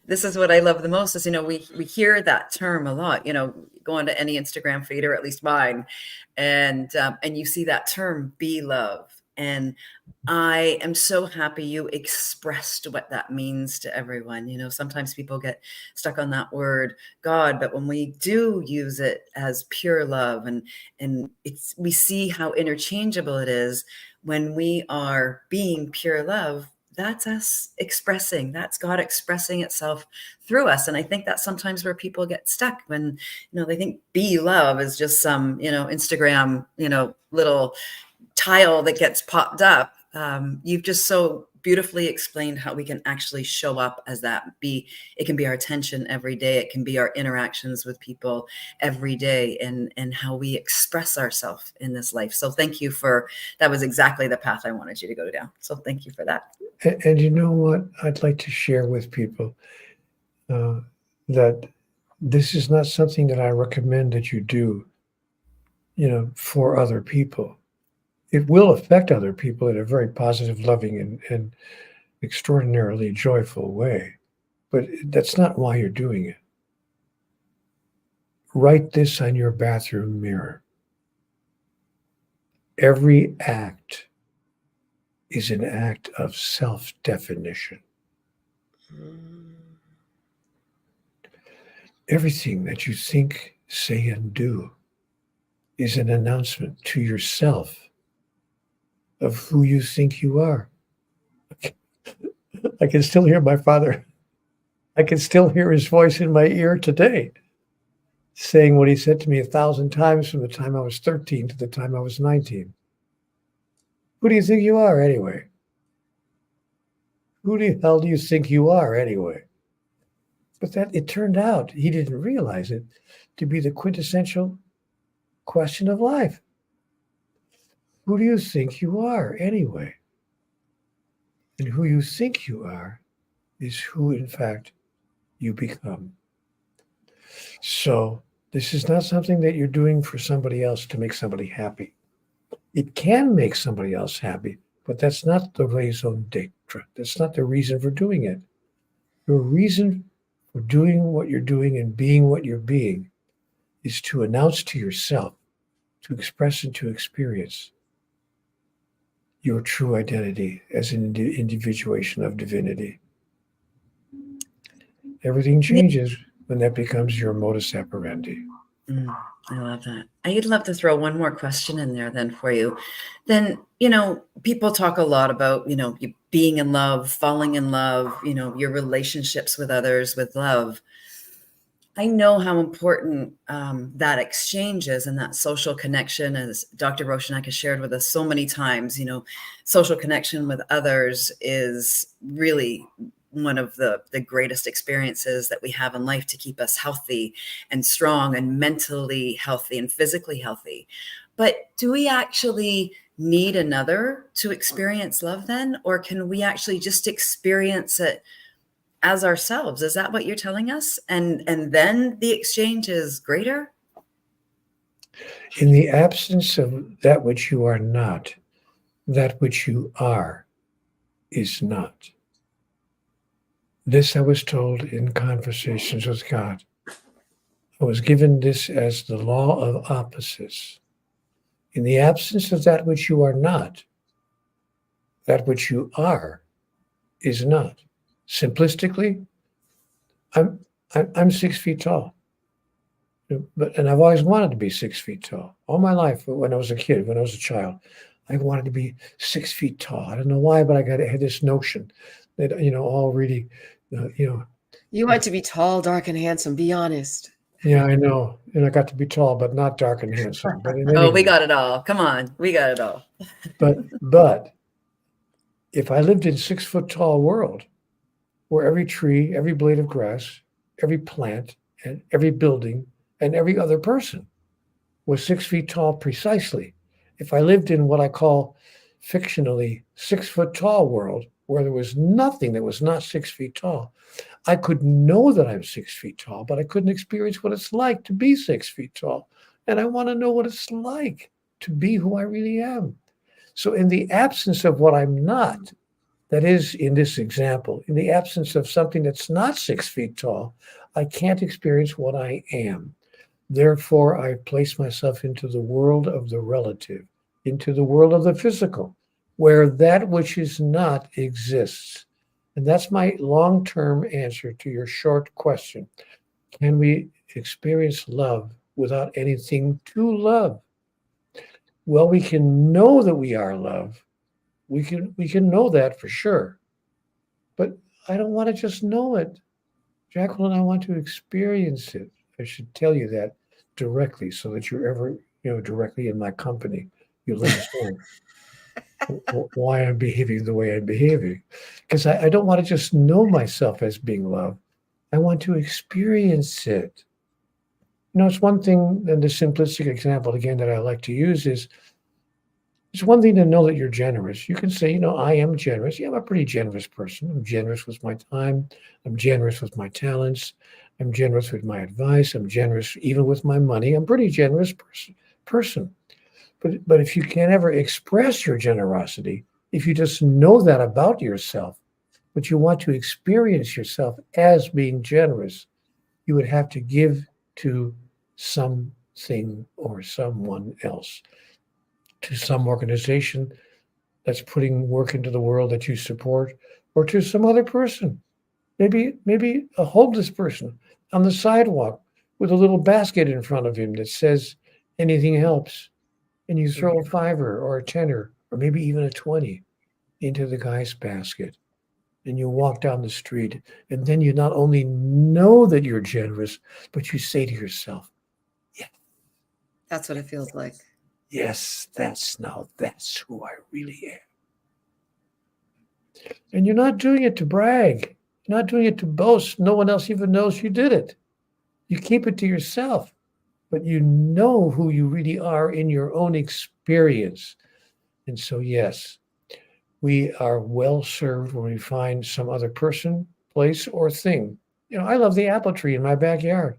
this is what I love the most is, we hear that term a lot, go onto any Instagram feed or at least mine, and you see that term, be love. And I am so happy you expressed what that means to everyone. Sometimes people get stuck on that word God, but when we do use it as pure love and we see how interchangeable it is when we are being pure love, that's us expressing, that's God expressing itself through us. And I think that's sometimes where people get stuck when, they think be love is just some, Instagram, little tile that gets popped up. You've just so beautifully explained how we can actually show up as that. It can be our attention every day. It can be our interactions with people every day, and how we express ourselves in this life. So thank you that was exactly the path I wanted you to go down. So thank you for that. And you know what? I'd like to share with people that this is not something that I recommend that you do, for other people. It will affect other people in a very positive, loving, and extraordinarily joyful way. But that's not why you're doing it. Write this on your bathroom mirror. Every act is an act of self-definition. Everything that you think, say, and do is an announcement to yourself of who you think you are. I can still hear my father. I can still hear his voice in my ear today, saying what he said to me 1,000 times from the time I was 13 to the time I was 19. Who do you think you are anyway? Who the hell do you think you are anyway? But that, it turned out, he didn't realize it, to be the quintessential question of life. Who do you think you are anyway? And who you think you are is who, in fact, you become. So this is not something that you're doing for somebody else to make somebody happy. It can make somebody else happy, but that's not the raison d'etre. That's not the reason for doing it. Your reason for doing what you're doing and being what you're being is to announce to yourself, to express and to experience your true identity as an individuation of divinity. Everything changes when that becomes your modus operandi. I love that. I'd love to throw one more question in there then for you. Then, people talk a lot about, you being in love, falling in love, your relationships with others, with love. I know how important that exchange is, and that social connection, as Dr. Roshanak has shared with us so many times. Social connection with others is really one of the greatest experiences that we have in life to keep us healthy and strong and mentally healthy and physically healthy. But do we actually need another to experience love then? Or can we actually just experience it as ourselves? Is that what you're telling us? And then the exchange is greater? In the absence of that which you are not, that which you are is not. This I was told in conversations with God. I was given this as the law of opposites. In the absence of that which you are not, that which you are is not. Simplistically, I'm 6 feet tall. And I've always wanted to be 6 feet tall. All my life, when I was a kid, when I was a child, I wanted to be 6 feet tall. I don't know why, but I had this notion that, all really, You want to be tall, dark, and handsome. Be honest. Yeah, I know. And I got to be tall, but not dark and handsome. But We got it all. Come on. We got it all. But if I lived in 6 foot tall world where every tree, every blade of grass, every plant, and every building, and every other person was 6 feet tall precisely, if I lived in what I call fictionally 6 foot tall world where there was nothing that was not 6 feet tall, I could know that I'm 6 feet tall, but I couldn't experience what it's like to be 6 feet tall. And I want to know what it's like to be who I really am. So in the absence of what I'm not, that is, in this example, in the absence of something that's not 6 feet tall, I can't experience what I am. Therefore, I place myself into the world of the relative, into the world of the physical, where that which is not exists. And that's my long-term answer to your short question. Can we experience love without anything to love? Well, we can know that we are love. We can know that for sure. But I don't want to just know it. Jacqueline, I want to experience it. I should tell you that directly so that you're ever, directly in my company. You'll understand. why I'm behaving the way I'm behaving. Because I don't want to just know myself as being love. I want to experience it. It's one thing, and the simplistic example again that I like to use is it's one thing to know that you're generous. You can say, I am generous. Yeah, I'm a pretty generous person. I'm generous with my time. I'm generous with my talents. I'm generous with my advice. I'm generous even with my money. I'm a pretty generous person. But if you can't ever express your generosity, if you just know that about yourself, but you want to experience yourself as being generous, you would have to give to something or someone else, to some organization that's putting work into the world that you support, or to some other person, maybe a homeless person on the sidewalk with a little basket in front of him that says anything helps, and you throw a fiver or a tenner or maybe even a 20 into the guy's basket, and you walk down the street, and then you not only know that you're generous, but you say to yourself, yeah, That's what it feels like. yes, that's who I really am. And you're not doing it to brag. You're not doing it to boast. No one else even knows you did it. You keep it to yourself, but you know who you really are in your own experience. And so, yes, we are well served when we find some other person, place, or thing. I love the apple tree in my backyard.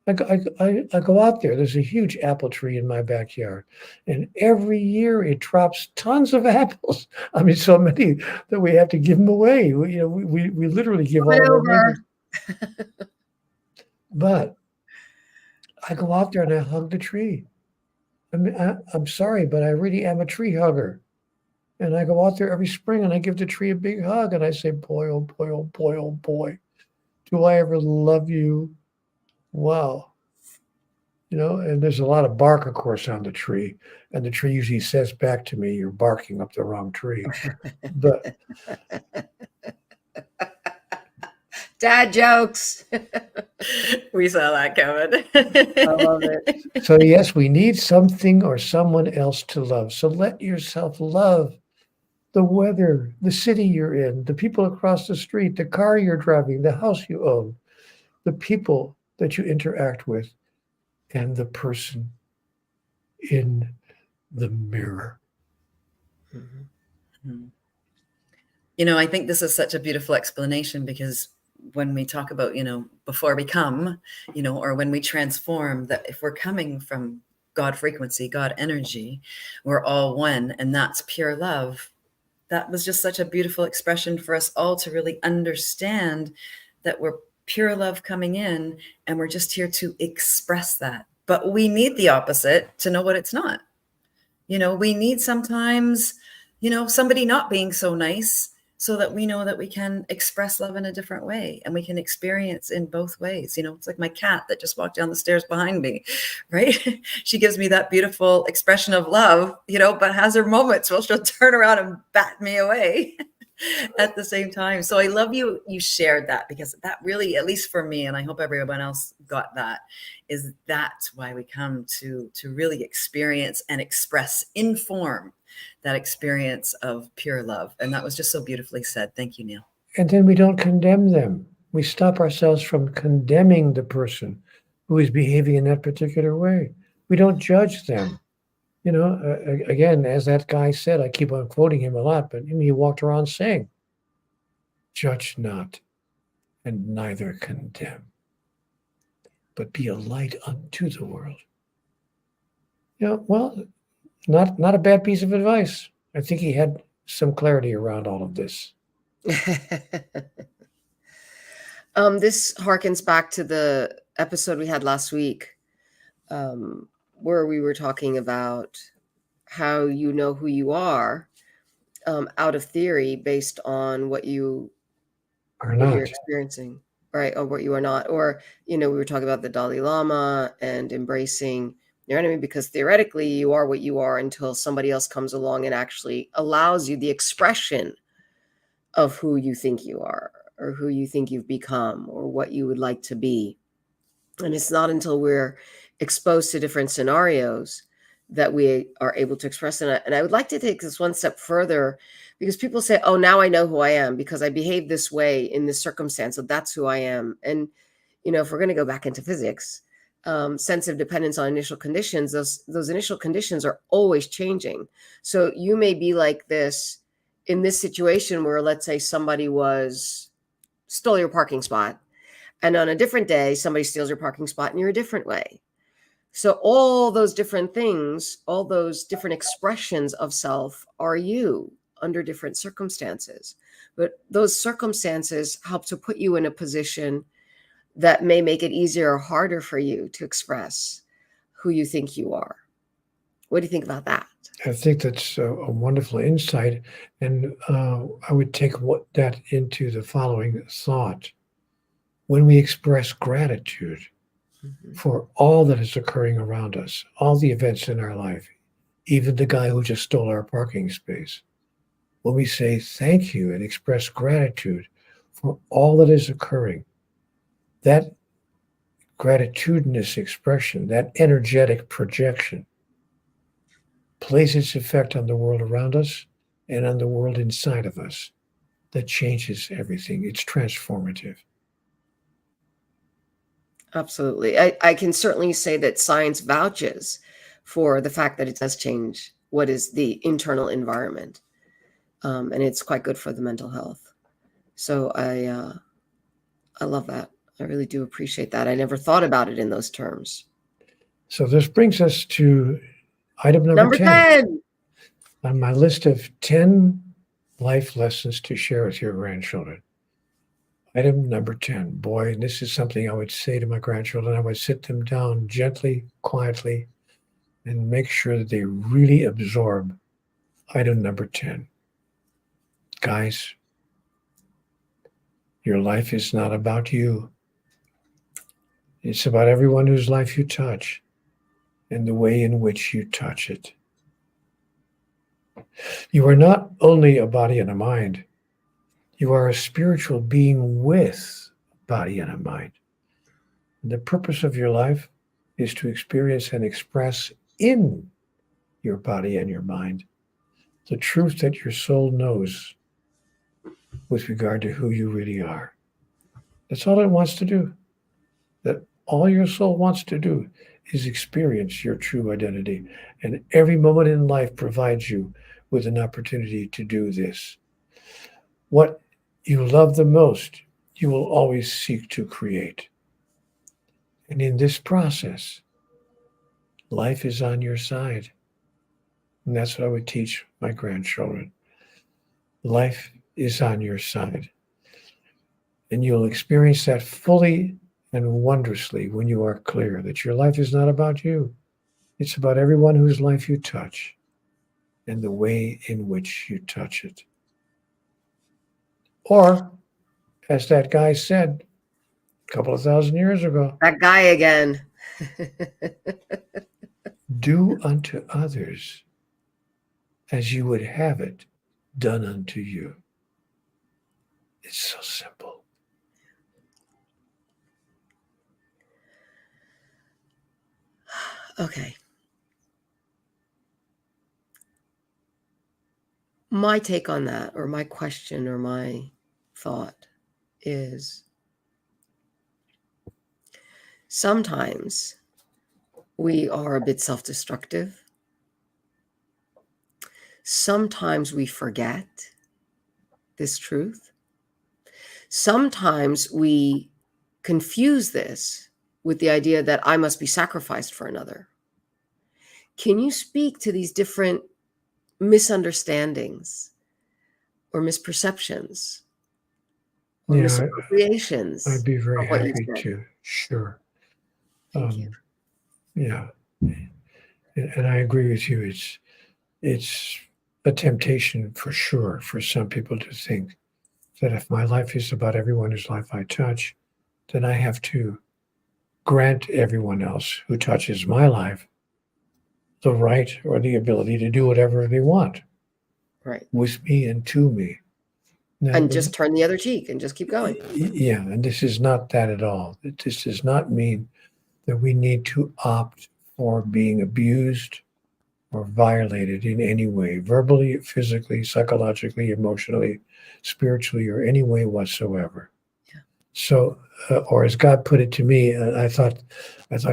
I go out there. There's a huge apple tree in my backyard, and every year it drops tons of apples. I mean, so many that we have to give them away. We literally give all of our Over. neighbors. But I go out there and I hug the tree. I mean, I'm sorry, but I really am a tree hugger. And I go out there every spring and I give the tree a big hug and I say, boy, oh boy, oh boy, oh boy, do I ever love you? Wow. And there's a lot of bark, of course, on the tree. And the tree usually says back to me, you're barking up the wrong tree. But Dad jokes. We saw that coming. I love it. so, yes, we need something or someone else to love. So let yourself love the weather, the city you're in, the people across the street, the car you're driving, the house you own, the people that you interact with, and the person in the mirror. Mm-hmm. I think this is such a beautiful explanation, because when we talk about, before we come, or when we transform, that if we're coming from God frequency, God energy, we're all one, and that's pure love. That was just such a beautiful expression for us all to really understand that we're pure love coming in, and we're just here to express that. But we need the opposite to know what it's not. We need sometimes, somebody not being so nice, so that we know that we can express love in a different way, and we can experience in both ways. It's like my cat that just walked down the stairs behind me, right? She gives me that beautiful expression of love, but has her moments where she'll turn around and bat me away at the same time. So I love you shared that, because that really, at least for me, and I hope everyone else got that, is that's why we come to really experience and express in form that experience of pure love. And that was just so beautifully said. Thank you, Neale. And then we don't condemn them. We stop ourselves from condemning the person who is behaving in that particular way. We don't judge them. Again, as that guy said, I keep on quoting him a lot, but he walked around saying, judge not and neither condemn, but be a light unto the world. Well, not a bad piece of advice. I think he had some clarity around all of this. This harkens back to the episode we had last week, where we were talking about how you know who you are out of theory based on what you're experiencing, right? Or what you are not. Or, we were talking about the Dalai Lama and embracing your enemy, because theoretically you are what you are until somebody else comes along and actually allows you the expression of who you think you are, or who you think you've become, or what you would like to be. And it's not until we're exposed to different scenarios that we are able to express. And I would like to take this one step further, because people say, oh, now I know who I am because I behave this way in this circumstance. So that's who I am. And, if we're going to go back into physics, sense of dependence on initial conditions, those initial conditions are always changing. So you may be like this in this situation where, let's say, somebody stole your parking spot, and on a different day, somebody steals your parking spot and you're a different way. So all those different things, all those different expressions of self are you under different circumstances. But those circumstances help to put you in a position that may make it easier or harder for you to express who you think you are. What do you think about that? I think that's a wonderful insight. And I would take that into the following thought. When we express gratitude for all that is occurring around us, all the events in our life, even the guy who just stole our parking space, when we say thank you and express gratitude for all that is occurring, that gratitudinous expression, that energetic projection, plays its effect on the world around us and on the world inside of us. That changes everything. It's transformative. Absolutely. I can certainly say that science vouches for the fact that it does change what is the internal environment. And it's quite good for the mental health. So I love that. I really do appreciate that. I never thought about it in those terms. So this brings us to item number 10 on my list of 10 life lessons to share with your grandchildren. Item number 10. Boy, this is something I would say to my grandchildren. I would sit them down gently, quietly, and make sure that they really absorb item number 10. Guys, your life is not about you. It's about everyone whose life you touch and the way in which you touch it. You are not only a body and a mind. You are a spiritual being with a body and a mind. And the purpose of your life is to experience and express in your body and your mind the truth that your soul knows with regard to who you really are. That's all it wants to do. That all your soul wants to do is experience your true identity. And every moment in life provides you with an opportunity to do this. What you love the most, you will always seek to create. And in this process, life is on your side. And that's what I would teach my grandchildren. Life is on your side. And you'll experience that fully and wondrously when you are clear that your life is not about you. It's about everyone whose life you touch and the way in which you touch it. Or, as that guy said a couple of thousand years ago, That guy again. do unto others as you would have it done unto you. It's so simple. Okay. My take on that, or my question, or my thought is sometimes we are a bit self-destructive. Sometimes we forget this truth. Sometimes we confuse this with the idea that I must be sacrificed for another. Can you speak to these different misunderstandings or misperceptions or misappropriations? I'd be very of what you happy said? to. Sure. Thank you. Yeah. And I agree with you. It's a temptation for sure for some people to think that if my life is about everyone whose life I touch, then I have to grant everyone else who touches my life the right or the ability to do whatever they want. Right. With me and to me. Now, And just turn the other cheek and just keep going. Yeah, and this is not that at all. This does not mean that we need to opt for being abused or violated in any way, verbally, physically, psychologically, emotionally, spiritually, or any way whatsoever. Yeah. So, or as God put it to me, I thought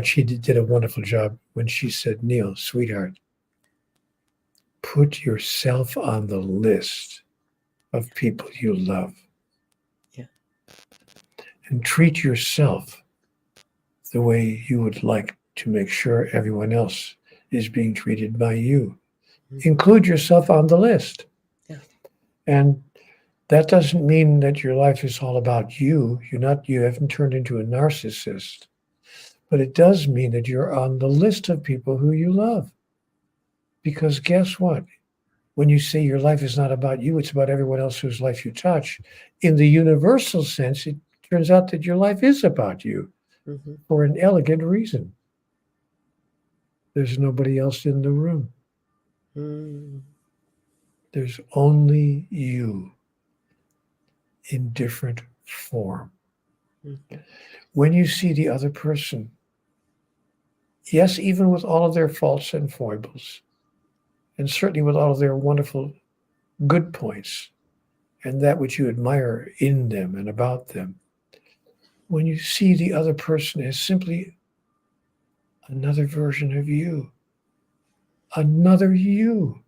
she did a wonderful job when she said, "Neale, sweetheart, put yourself on the list of people you love, Yeah. and treat yourself the way you would like to make sure everyone else is being treated by you. Include yourself on the list." Yeah. And that doesn't mean that your life is all about you. You haven't turned into a narcissist, but it does mean that you're on the list of people who you love. Because guess what? When you say your life is not about you, it's about everyone else whose life you touch. In the universal sense, it turns out that your life is about you for an elegant reason. There's nobody else in the room. There's only you in different form. When you see the other person, yes, even with all of their faults and foibles, and certainly with all of their wonderful good points, and that which you admire in them and about them, when you see the other person as simply another version of you, another you,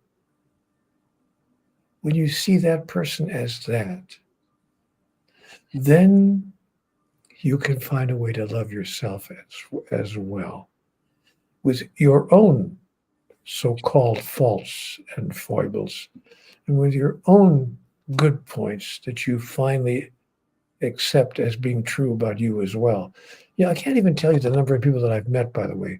when you see that person as that, then you can find a way to love yourself as well, with your own so-called faults and foibles, and with your own good points that you finally accept as being true about you as well. Yeah, I can't even tell you the number of people that I've met, by the way,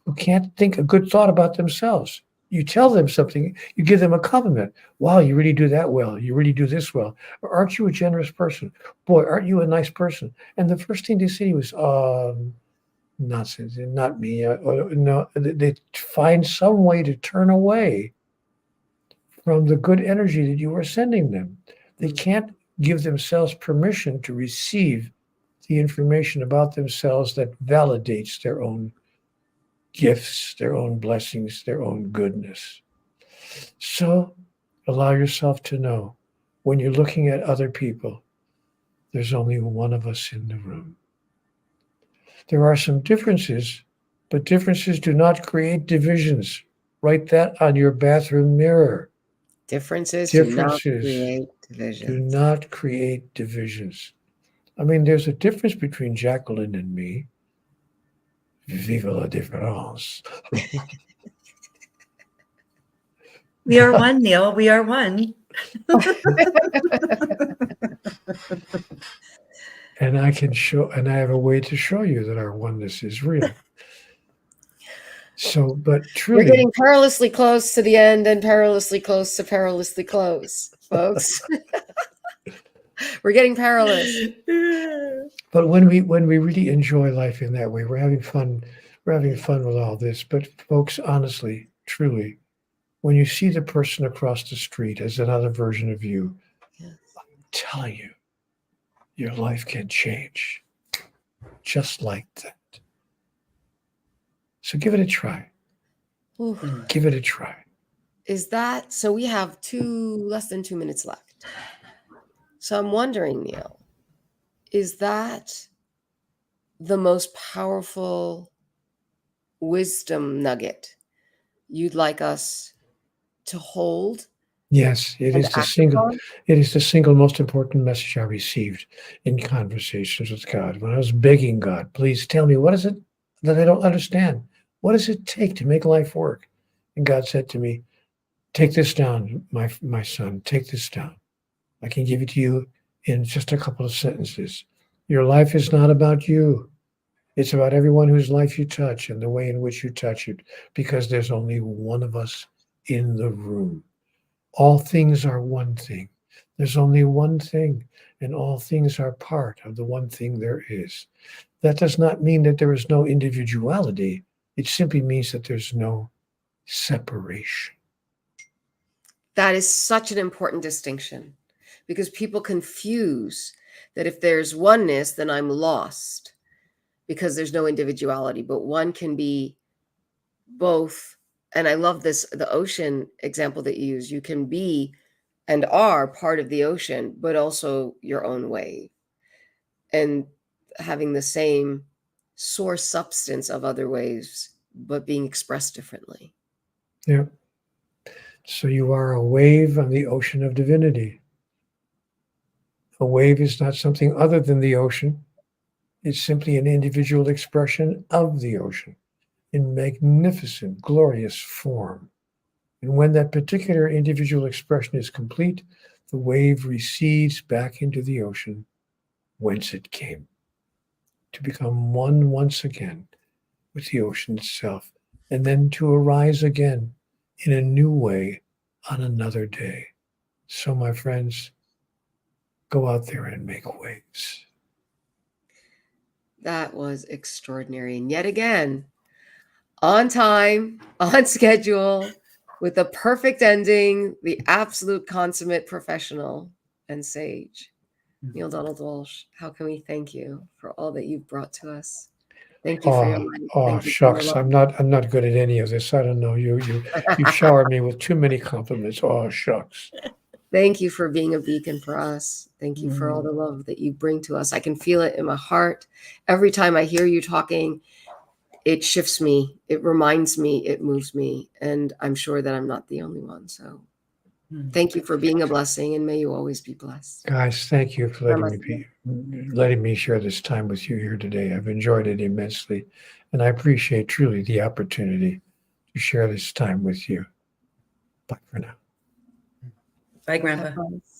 who can't think a good thought about themselves. You tell them something, you give them a compliment. Wow, you really do that well. You really do this well. Or, aren't you a generous person? Boy, aren't you a nice person? And the first thing they say was, nonsense, not me. No, they find some way to turn away from the good energy that you are sending them. They can't give themselves permission to receive the information about themselves that validates their own gifts, their own blessings, their own goodness. So allow yourself to know when you're looking at other people, there's only one of us in the room. There are some differences, but differences do not create divisions. Write that on your bathroom mirror. Differences Do divisions. not create divisions. I mean, there's a difference between Jacqueline and me. Vive la différence. We are one, Neale. We are one. And I have a way to show you that our oneness is real. So, but truly, we're getting perilously close to the end and perilously close to perilously close, folks. We're getting perilous. But when we really enjoy life in that way, we're having fun. We're having fun with all this. But folks, honestly, truly, when you see the person across the street as another version of you, I'm telling you, your life can change just like that. So give it a try. Ooh. Give it a try. Is that so? We have less than 2 minutes left. So I'm wondering, Neale, is that the most powerful wisdom nugget you'd like us to hold? Yes, it is the single most important message I received in conversations with God. When I was begging God, please tell me, what is it that I don't understand? What does it take to make life work? And God said to me, take this down, my son, take this down. I can give it to you in just a couple of sentences. Your life is not about you. It's about everyone whose life you touch and the way in which you touch it, because there's only one of us in the room. All things are one thing. There's only one thing, and all things are part of the one thing there is. That does not mean that there is no individuality. It simply means that there's no separation. That is such an important distinction, because people confuse that if there's oneness, then I'm lost because there's no individuality. But one can be both And I love this, the ocean example that you use. You can be and are part of the ocean, but also your own wave, and having the same source substance of other waves, but being expressed differently. Yeah. So you are a wave on the ocean of divinity. A wave is not something other than the ocean. It's simply an individual expression of the ocean in magnificent, glorious form. And when that particular individual expression is complete, the wave recedes back into the ocean whence it came, to become one once again with the ocean itself, and then to arise again in a new way on another day. So, my friends, go out there and make waves. That was extraordinary. And yet again, on time, on schedule, with a perfect ending, the absolute consummate professional and sage, Neale Donald Walsch. How can we thank you for all that you've brought to us? Thank you for your light. Thank you for your Shucks, love. I'm not good at any of this. I don't know. You showered me with too many compliments. Oh, shucks. Thank you for being a beacon for us. Thank you for all the love that you bring to us. I can feel it in my heart. Every time I hear you talking, it shifts me, it reminds me, it moves me. And I'm sure that I'm not the only one. So thank you for being a blessing, and may you always be blessed. Guys, thank you for letting me share this time with you here today. I've enjoyed it immensely, and I appreciate truly the opportunity to share this time with you. Bye for now. Bye, Grandpa. Bye.